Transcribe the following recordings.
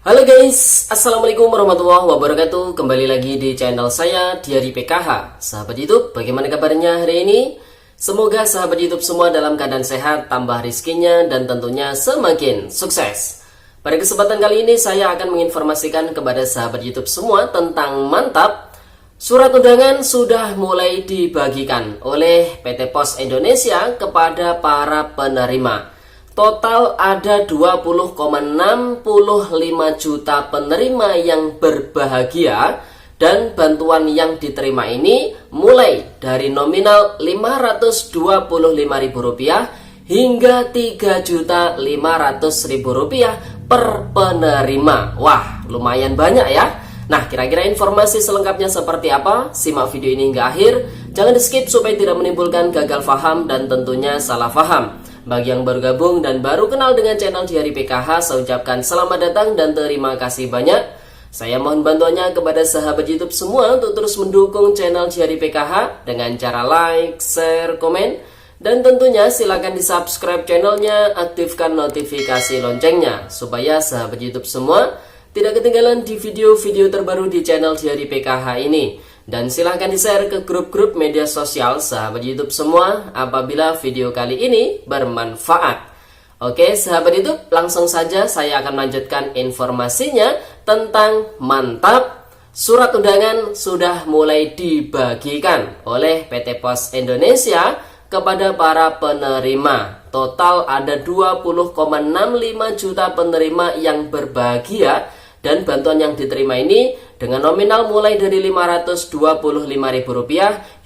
Halo guys, Assalamualaikum warahmatullahi wabarakatuh. Kembali lagi di channel saya, Diari PKH. Sahabat YouTube, bagaimana kabarnya hari ini? Semoga sahabat YouTube semua dalam keadaan sehat, tambah rizkinya, dan tentunya semakin sukses. Pada kesempatan kali ini saya akan menginformasikan kepada sahabat YouTube semua tentang mantap. Surat undangan sudah mulai dibagikan oleh PT Pos Indonesia kepada para penerima. Total ada 20,65 juta penerima yang berbahagia, dan bantuan yang diterima ini mulai dari nominal Rp525.000 hingga Rp3.500.000 per penerima. Wah, lumayan banyak ya. Nah, kira-kira informasi selengkapnya seperti apa? Simak video ini hingga akhir. Jangan di skip supaya tidak menimbulkan gagal paham dan tentunya salah paham. Bagi yang baru gabung dan baru kenal dengan channel Diari PKH, saya ucapkan selamat datang dan terima kasih banyak. Saya mohon bantuannya kepada sahabat YouTube semua untuk terus mendukung channel Diari PKH dengan cara like, share, komen, dan tentunya silakan di subscribe channelnya, aktifkan notifikasi loncengnya supaya sahabat YouTube semua tidak ketinggalan di video-video terbaru di channel Diari PKH ini. Dan silahkan di-share ke grup-grup media sosial sahabat YouTube semua apabila video kali ini bermanfaat. Oke sahabat YouTube, langsung saja saya akan melanjutkan informasinya tentang mantap. Surat undangan sudah mulai dibagikan oleh PT Pos Indonesia kepada para penerima. Total ada 20,65 juta penerima yang berbahagia, dan bantuan yang diterima ini dengan nominal mulai dari Rp525.000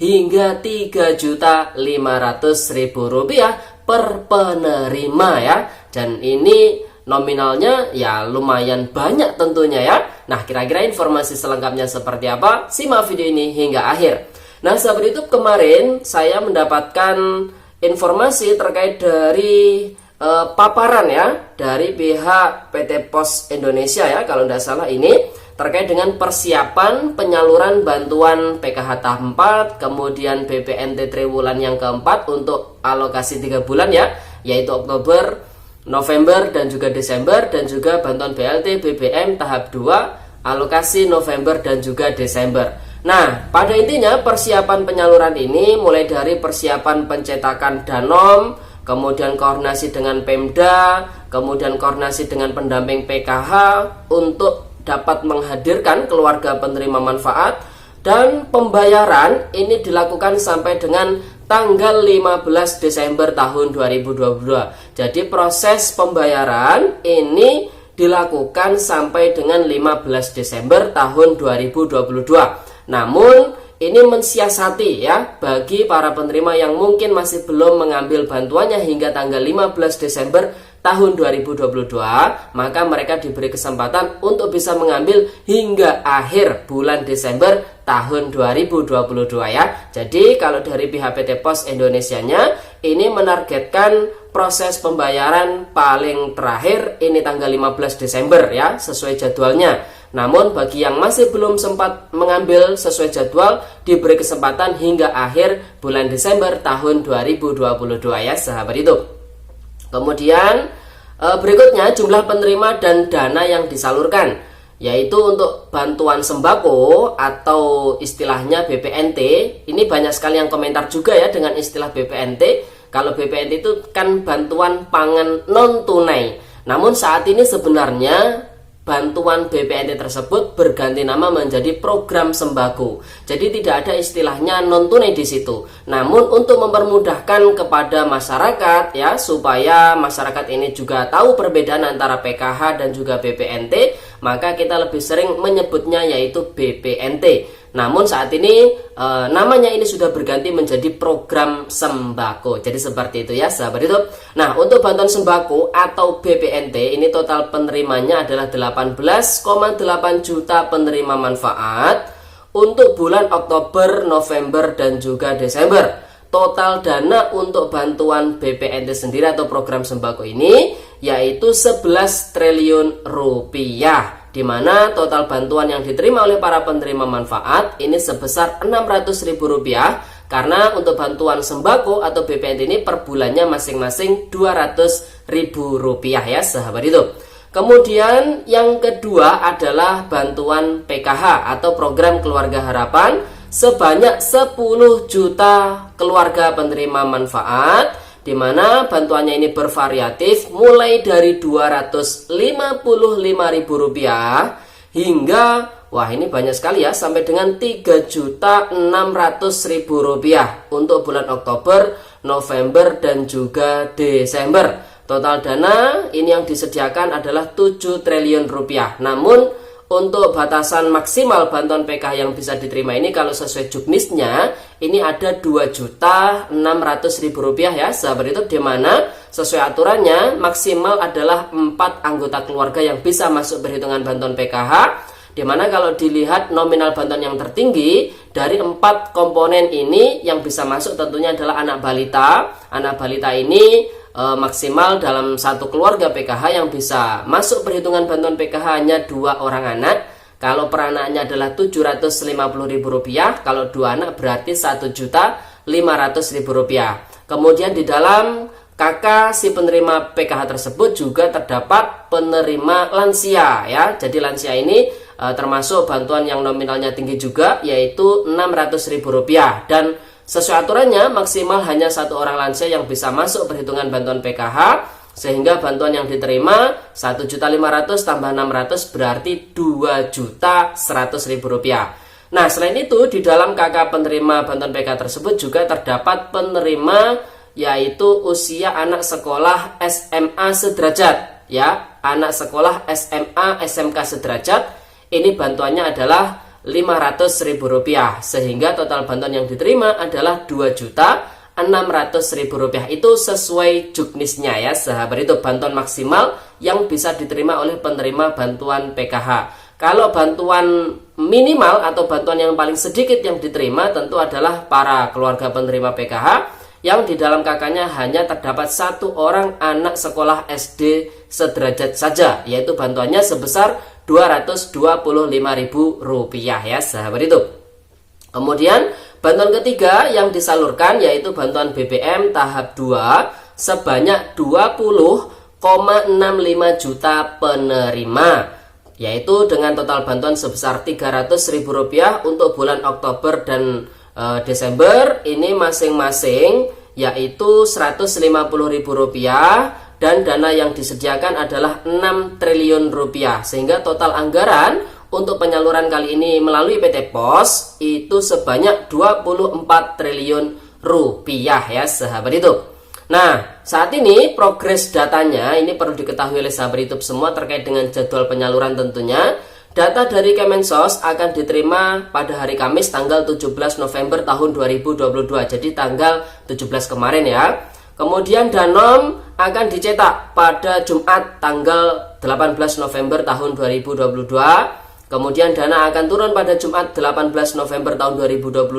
hingga Rp3.500.000 per penerima ya. Dan ini nominalnya ya lumayan banyak tentunya ya. Nah, kira-kira informasi selengkapnya seperti apa? Simak video ini hingga akhir. Nah, sahabat YouTube, kemarin saya mendapatkan informasi terkait dari paparan ya dari pihak PT Pos Indonesia ya, kalau tidak salah ini terkait dengan persiapan penyaluran bantuan PKH tahap 4, kemudian BPNT triwulan yang keempat untuk alokasi 3 bulan ya, yaitu Oktober, November, dan juga Desember, dan juga bantuan BLT BBM tahap 2 alokasi November dan juga Desember. Nah, pada intinya persiapan penyaluran ini mulai dari persiapan pencetakan Danom, kemudian koordinasi dengan Pemda, kemudian koordinasi dengan pendamping PKH untuk dapat menghadirkan keluarga penerima manfaat, dan pembayaran ini dilakukan sampai dengan tanggal 15 Desember tahun 2022. Jadi proses pembayaran ini dilakukan sampai dengan 15 Desember tahun 2022. Namun ini mensiasati ya bagi para penerima yang mungkin masih belum mengambil bantuannya hingga tanggal 15 Desember tahun 2022, maka mereka diberi kesempatan untuk bisa mengambil hingga akhir bulan Desember tahun 2022 ya. Jadi kalau dari pihak PT Pos Indonesianya ini menargetkan proses pembayaran paling terakhir ini tanggal 15 Desember ya, sesuai jadwalnya. Namun bagi yang masih belum sempat mengambil sesuai jadwal, diberi kesempatan hingga akhir bulan Desember tahun 2022 ya sahabat itu. Kemudian berikutnya jumlah penerima dan dana yang disalurkan, yaitu untuk bantuan sembako atau istilahnya BPNT. Ini banyak sekali yang komentar juga ya dengan istilah BPNT. Kalau BPNT itu kan bantuan pangan non tunai. Namun saat ini sebenarnya bantuan BPNT tersebut berganti nama menjadi program sembako. Jadi tidak ada istilahnya non tunai di situ. Namun untuk mempermudahkan kepada masyarakat ya, supaya masyarakat ini juga tahu perbedaan antara PKH dan juga BPNT, maka kita lebih sering menyebutnya yaitu BPNT. Namun saat ini namanya ini sudah berganti menjadi program sembako. Jadi seperti itu ya sahabat itu. Nah, untuk bantuan sembako atau BPNT ini total penerimanya adalah 18,8 juta penerima manfaat untuk bulan Oktober, November, dan juga Desember. Total dana untuk bantuan BPNT sendiri atau program sembako ini yaitu 11 triliun rupiah. Di mana total bantuan yang diterima oleh para penerima manfaat ini sebesar Rp600.000, karena untuk bantuan sembako atau BPNT ini per bulannya masing-masing Rp200.000 ya sahabat itu. Kemudian yang kedua adalah bantuan PKH atau program keluarga harapan sebanyak 10 juta keluarga penerima manfaat, di mana bantuannya ini bervariatif mulai dari Rp255.000 hingga, wah ini banyak sekali ya, sampai dengan Rp3.600.000 untuk bulan Oktober, November, dan juga Desember. Total dana ini yang disediakan adalah 7 triliun rupiah. Namun untuk batasan maksimal bantuan PKH yang bisa diterima ini kalau sesuai juknisnya ini ada Rp2.600.000 ya sahabat YouTube, di mana sesuai aturannya maksimal adalah 4 anggota keluarga yang bisa masuk perhitungan bantuan PKH, di mana kalau dilihat nominal bantuan yang tertinggi dari 4 komponen ini yang bisa masuk tentunya adalah anak balita. Anak balita ini maksimal dalam satu keluarga PKH yang bisa masuk perhitungan bantuan PKH hanya 2 orang anak. Kalau per anaknya adalah Rp750.000, kalau 2 anak berarti Rp1.500.000. Kemudian di dalam kakak si penerima PKH tersebut juga terdapat penerima lansia ya. Jadi lansia ini termasuk bantuan yang nominalnya tinggi juga, yaitu Rp600.000, dan sesuai aturannya maksimal hanya 1 orang lansia yang bisa masuk perhitungan bantuan PKH, sehingga bantuan yang diterima Rp1.500.000 tambah 600 berarti Rp2.100.000. Nah, selain itu di dalam kakak penerima bantuan PKH tersebut juga terdapat penerima yaitu usia anak sekolah SMA sederajat ya. Anak sekolah SMA SMK sederajat ini bantuannya adalah Rp500.000, sehingga total bantuan yang diterima adalah Rp2.600.000. Itu sesuai juknisnya ya sahabat, itu bantuan maksimal yang bisa diterima oleh penerima bantuan PKH. Kalau bantuan minimal atau bantuan yang paling sedikit yang diterima tentu adalah para keluarga penerima PKH yang di dalam kakaknya hanya terdapat 1 orang anak sekolah SD sederajat saja, yaitu bantuannya sebesar Rp225.000 ya sahabat itu. Kemudian bantuan ketiga yang disalurkan yaitu bantuan BBM tahap 2 sebanyak 20,65 juta penerima, yaitu dengan total bantuan sebesar Rp300.000 untuk bulan Oktober dan Desember ini masing-masing yaitu Rp150.000, dan dana yang disediakan adalah Rp6 triliun, sehingga total anggaran untuk penyaluran kali ini melalui PT POS itu sebanyak Rp24 triliun ya sahabat itu. Nah, saat ini progres datanya ini perlu diketahui oleh sahabat YouTube semua terkait dengan jadwal penyaluran tentunya. Data dari Kemensos akan diterima pada hari Kamis tanggal 17 November tahun 2022, jadi tanggal 17 kemarin ya. Kemudian Danom akan dicetak pada Jumat tanggal 18 November tahun 2022. Kemudian dana akan turun pada Jumat 18 November tahun 2022,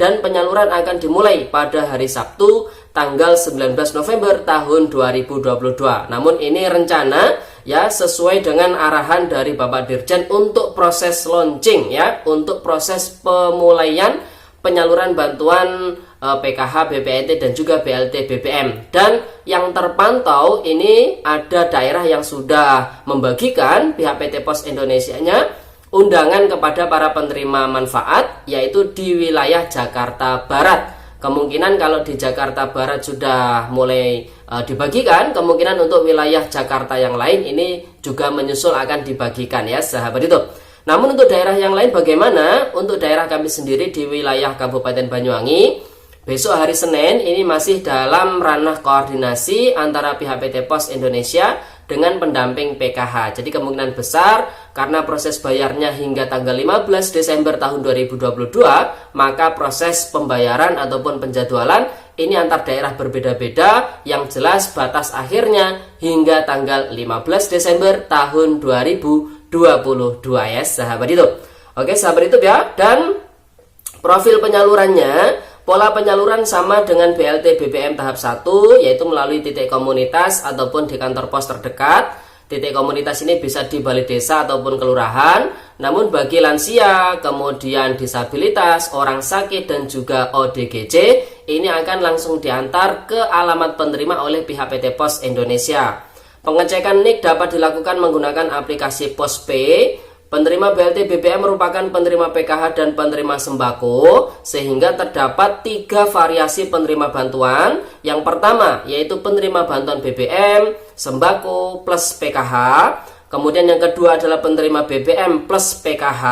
dan penyaluran akan dimulai pada hari Sabtu tanggal 19 November tahun 2022. Namun ini rencana ya, sesuai dengan arahan dari Bapak Dirjen untuk proses launching ya, untuk proses pemulaian penyaluran bantuan PKH, BPNT, dan juga BLT BBM. Dan yang terpantau ini ada daerah yang sudah membagikan pihak PT POS Indonesia-nya undangan kepada para penerima manfaat, yaitu di wilayah Jakarta Barat. Kemungkinan kalau di Jakarta Barat sudah mulai dibagikan, kemungkinan untuk wilayah Jakarta yang lain ini juga menyusul akan dibagikan ya sahabat itu. Namun untuk daerah yang lain bagaimana? Untuk daerah kami sendiri di wilayah Kabupaten Banyuwangi, besok hari Senin ini masih dalam ranah koordinasi antara pihak PT POS Indonesia dengan pendamping PKH. Jadi kemungkinan besar karena proses bayarnya hingga tanggal 15 Desember tahun 2022, maka proses pembayaran ataupun penjadwalan ini antar daerah berbeda-beda. Yang jelas batas akhirnya hingga tanggal 15 Desember tahun 2022 ya sahabat itu. Oke sahabat itu ya, dan profil penyalurannya, pola penyaluran sama dengan BLT BBM tahap 1, yaitu melalui titik komunitas ataupun di kantor pos terdekat. Titik komunitas ini bisa di balai desa ataupun kelurahan. Namun bagi lansia, kemudian disabilitas, orang sakit, dan juga ODGJ, ini akan langsung diantar ke alamat penerima oleh pihak PT POS Indonesia. Pengecekan NIK dapat dilakukan menggunakan aplikasi Postpay. Penerima BLT BBM merupakan penerima PKH dan penerima sembako, sehingga terdapat 3 variasi penerima bantuan. Yang pertama yaitu penerima bantuan BBM, sembako plus PKH. Kemudian yang kedua adalah penerima BBM plus PKH.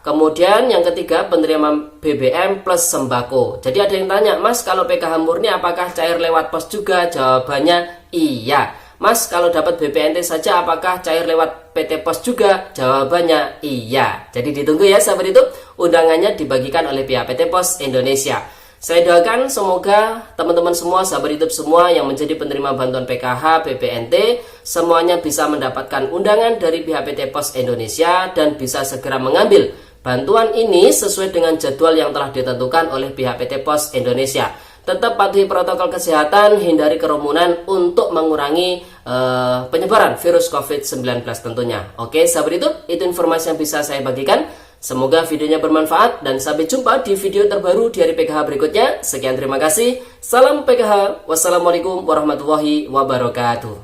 Kemudian yang ketiga penerima BBM plus sembako. Jadi ada yang tanya, Mas kalau PKH murni apakah cair lewat pos juga? Jawabannya iya. Mas kalau dapat BPNT saja apakah cair lewat PT Pos juga? Jawabannya iya. Jadi ditunggu ya sahabat YouTube, undangannya dibagikan oleh pihak PT Pos Indonesia. Saya doakan semoga teman-teman semua, sahabat YouTube semua yang menjadi penerima bantuan PKH, BPNT, semuanya bisa mendapatkan undangan dari pihak PT Pos Indonesia dan bisa segera mengambil bantuan ini sesuai dengan jadwal yang telah ditentukan oleh pihak PT Pos Indonesia. Tetap patuhi protokol kesehatan, hindari kerumunan untuk mengurangi penyebaran virus COVID-19 tentunya. Oke, sahabat YouTube, itu informasi yang bisa saya bagikan. Semoga videonya bermanfaat dan sampai jumpa di video terbaru di hari PKH berikutnya. Sekian, terima kasih. Salam PKH. Wassalamualaikum warahmatullahi wabarakatuh.